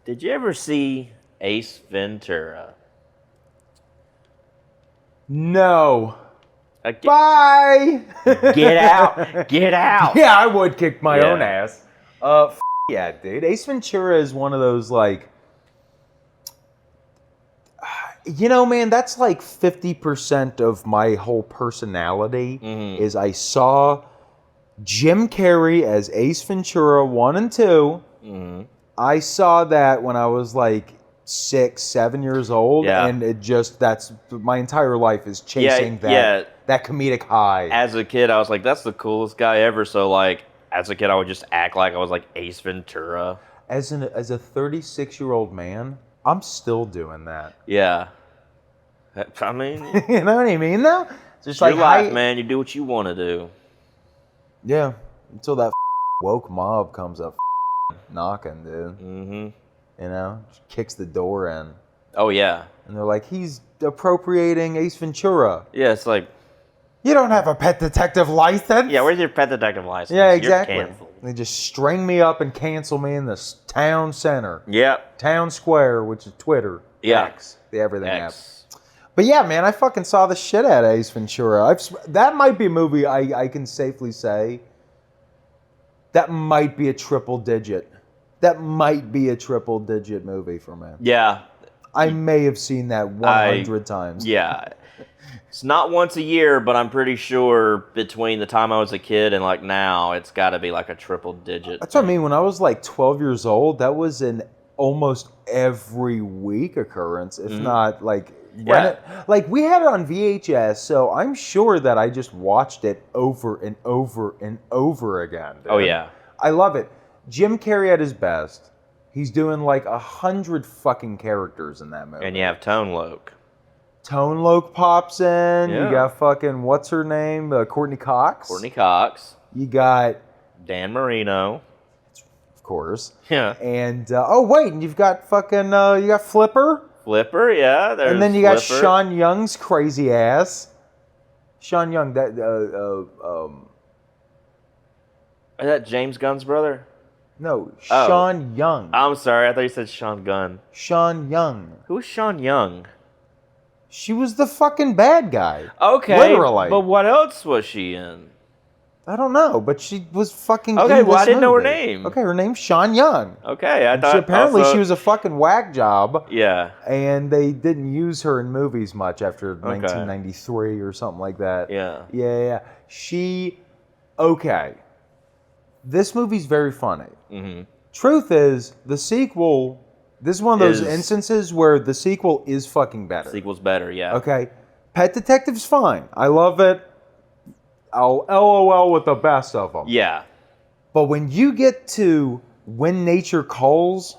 Did you ever see Ace Ventura? No. Get Bye! out! Get out! Yeah, I would kick my own Yeah. ass. Yeah, dude. Ace Ventura is one of those, like... You know, man, that's like 50% of my whole personality is I saw Jim Carrey as Ace Ventura 1 and 2. I saw that when I was like 6, 7 years old, and it just, that's, my entire life is chasing that comedic high. As a kid, I was like, that's the coolest guy ever. So, like, as a kid, I would just act like I was like Ace Ventura. As a 36-year-old man, I'm still doing that. Yeah. I mean... You know what I mean, though? Just your life, man. You do what you want to do. Yeah. Until that woke mob comes up knocking, dude. You know? Just kicks the door in. Oh, yeah. And they're like, he's appropriating Ace Ventura. Yeah, it's like... You don't have a pet detective license. Yeah, where's your pet detective license? Yeah, exactly. You're canceled. They just string me up and cancel me in the town center. Yep. Town square, which is Twitter. Yeah. X. The everything app. X. But yeah, man, I fucking saw the shit out of Ace Ventura. That might be a movie I can safely say that might be a triple digit. That might be a triple digit movie for me. Yeah. I may have seen that 100 times. Yeah. It's not once a year, but I'm pretty sure between the time I was a kid and like now, it's got to be like a triple digit. That's what I mean. When I was like 12 years old, that was an almost every week occurrence, if not like... like we had it on VHS, so I'm sure that I just watched it over and over and over again. Dude. Oh yeah, I love it. Jim Carrey at his best. He's doing like 100 fucking characters in that movie. And you have Tone Loc. Tone Loc pops in. Yeah. You got fucking what's her name? Courtney Cox. Courtney Cox. You got Dan Marino. Of course. Yeah. And oh wait, and you've got fucking you got Flipper. Flipper, yeah. And then you got Sean Young's crazy ass. Sean Young, that is that James Gunn's brother? No, Sean Young. I'm sorry, I thought you said Sean Gunn. Sean Young. Who's Sean Young? She was the fucking bad guy. Okay, literally. But what else was she in? I don't know, but she was fucking. Okay, well, I didn't know her movie. name. Okay, her name's Sean Young. Okay, I thought apparently also... she was a fucking whack job. Yeah. And they didn't use her in movies much after 1993 or something like that. Yeah. Yeah. She. Okay. This movie's very funny. Truth is, the sequel. This is one of those instances where the sequel is fucking better. Sequel's better, yeah. Okay. Pet Detective's fine. I love it. I'll LOL with the best of them. Yeah. But when you get to When Nature Calls,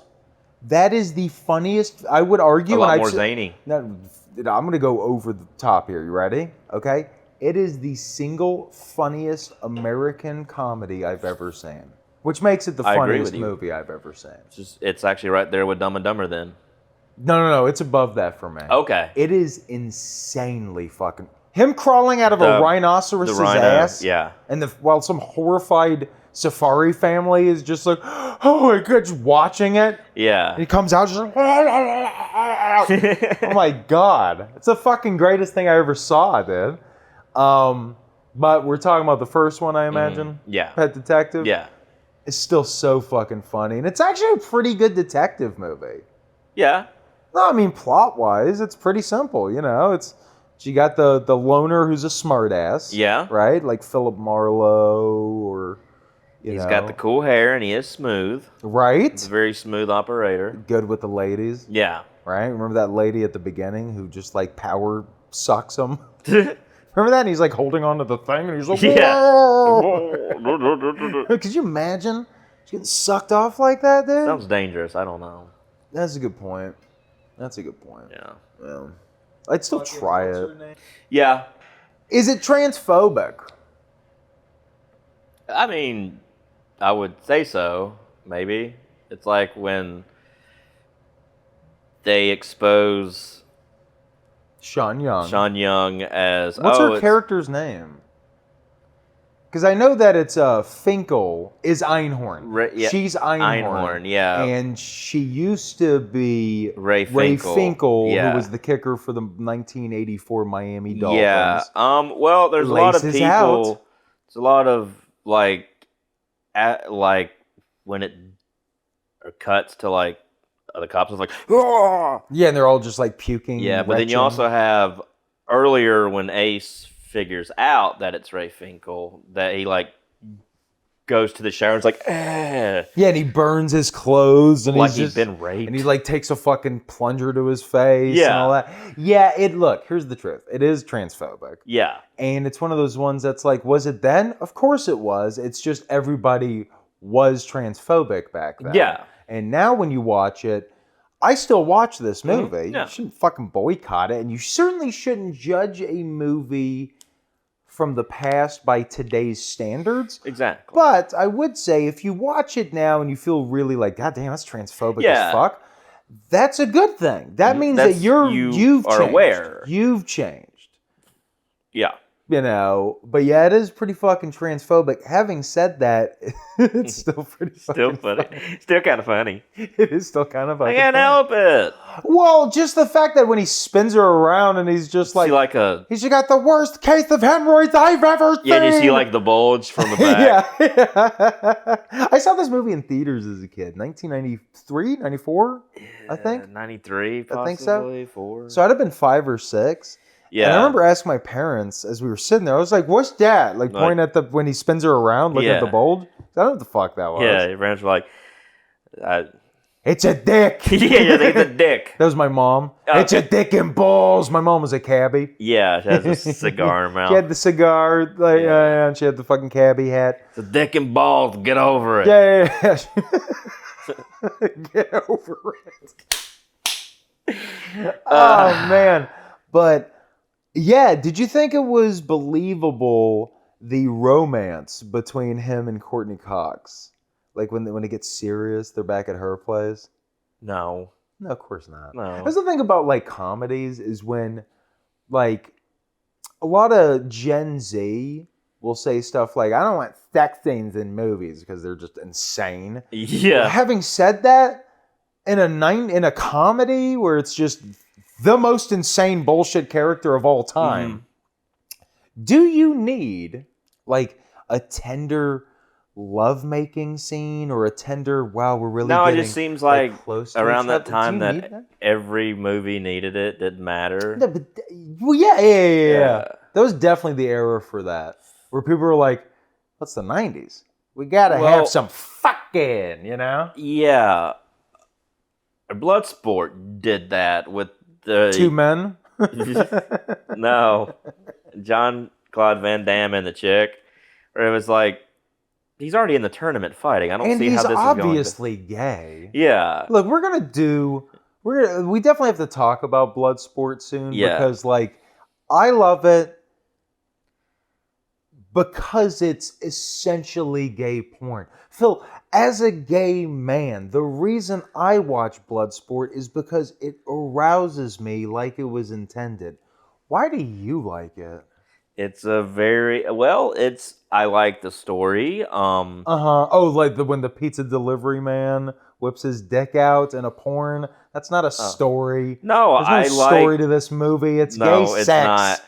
that is the funniest, I would argue. A lot more zany. No, I'm going to go over the top here. You ready? Okay. It is the single funniest American comedy I've ever seen. Which makes it the funniest movie I've ever seen. It's actually right there with Dumb and Dumber then. No. It's above that for me. Okay. It is insanely fucking... Him crawling out of a rhinoceros's ass, and while some horrified safari family is just like, oh my god, just watching it. Yeah. And he comes out just like, oh my god, it's the fucking greatest thing I ever saw, dude. But we're talking about the first one, I imagine. Yeah. Pet Detective. Yeah. It's still so fucking funny, and it's actually a pretty good detective movie. Yeah. No, I mean plot wise, it's pretty simple. You know, you got the loner who's a smartass. Yeah. Right? Like Philip Marlowe or, He's got the cool hair and he is smooth. Right? He's a very smooth operator. Good with the ladies. Yeah. Right? Remember that lady at the beginning who just like power sucks him? Remember that? And he's like holding onto the thing and he's like, whoa! Could you imagine getting sucked off like that, dude? Sounds dangerous. I don't know. That's a good point. Yeah. I'd still try it. Yeah. Is it transphobic? I mean, I would say so, maybe. It's like when they expose Sean Young as... What's her character's name? Because I know that it's Finkel is Einhorn. Yeah, She's Einhorn. yeah. And she used to be Ray Finkel, who was the kicker for the 1984 Miami Dolphins. Yeah. Well, there's a lot of Laces people. out. There's a lot of like when it cuts to like the cops is like, "Ah!" Yeah, and they're all just like puking. Yeah, but then you also have earlier when Ace figures out that it's Ray Finkel, that he like goes to the shower and is like, eh. Yeah, and he burns his clothes and like he's been raped. And he like takes a fucking plunger to his face and Yeah. all that. Yeah, look, here's the truth. It is transphobic. Yeah. And it's one of those ones that's like, was it then? Of course it was. It's just everybody was transphobic back then. Yeah. And now when you watch it, I still watch this movie. Yeah. You shouldn't fucking boycott it. And you certainly shouldn't judge a movie from the past by today's standards. Exactly. But I would say if you watch it now and you feel really like, God damn, that's transphobic as fuck, that's a good thing. That means that you've are changed. aware. You've changed. Yeah. You know, but yeah, it is pretty fucking transphobic. Having said that, it's still pretty Still fucking funny. Still kind of funny. It is still kind of I fucking can't funny. help it. Well, just the fact that when he spins her around and he's just like, he's got the worst case of hemorrhoids I've ever seen. Yeah, and you see like the bulge from the back. Yeah. I saw this movie in theaters as a kid, 1993, 94, I think. 93, possibly. I think so. 4. So I'd have been 5 or 6. Yeah. And I remember asking my parents as we were sitting there, I was like, what's that? Like pointing at when he spins her around, looking at the bulge. I don't know what the fuck that was. Yeah, your parents were like, it's a dick. Yeah, it's a dick. That was my mom. It's a dick and balls. My mom was a cabbie. Yeah, she has a cigar in her mouth. She had the cigar, and she had the fucking cabbie hat. It's a dick and balls. Get over it. Yeah. Get over it. Oh, man. But, yeah, did you think it was believable, the romance between him and Courtney Cox? Like when it gets serious, they're back at her place? No, of course not. No. That's the thing about like comedies is when like a lot of Gen Z will say stuff like, I don't want sex scenes in movies because they're just insane. Yeah. Having said that, in a comedy where it's just the most insane bullshit character of all time, do you need like a tender lovemaking scene or a tender we're really it just seems like close to around each that other? time that every movie needed it. Didn't matter. No, but yeah. That was definitely the era for that, where people were like, "What's the '90s? We gotta have some fucking," you know? Yeah, Bloodsport did that with the 2 men. No, John Claude Van Damme and the chick, where it was like, he's already in the tournament fighting. I don't see how this is going. And he's obviously gay. Yeah. Look, we definitely have to talk about Bloodsport soon because, like, I love it because it's essentially gay porn. Phil, as a gay man, the reason I watch Bloodsport is because it arouses me like it was intended. Why do you like it? It's a very I like the story. Oh, like when the pizza delivery man whips his dick out in a porn. That's not a story. No, there's no story to this movie. It's gay sex. It's not.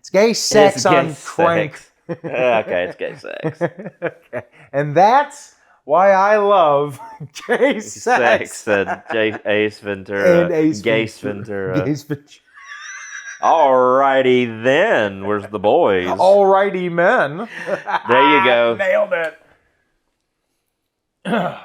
It's gay sex on crank. Okay, it's gay sex. Okay. And that's why I love gay sex. Said Ace Ventura. And Ace Ventura. Ace Ventura. Alrighty then. Where's the boys? Alrighty men. There you go. Nailed it.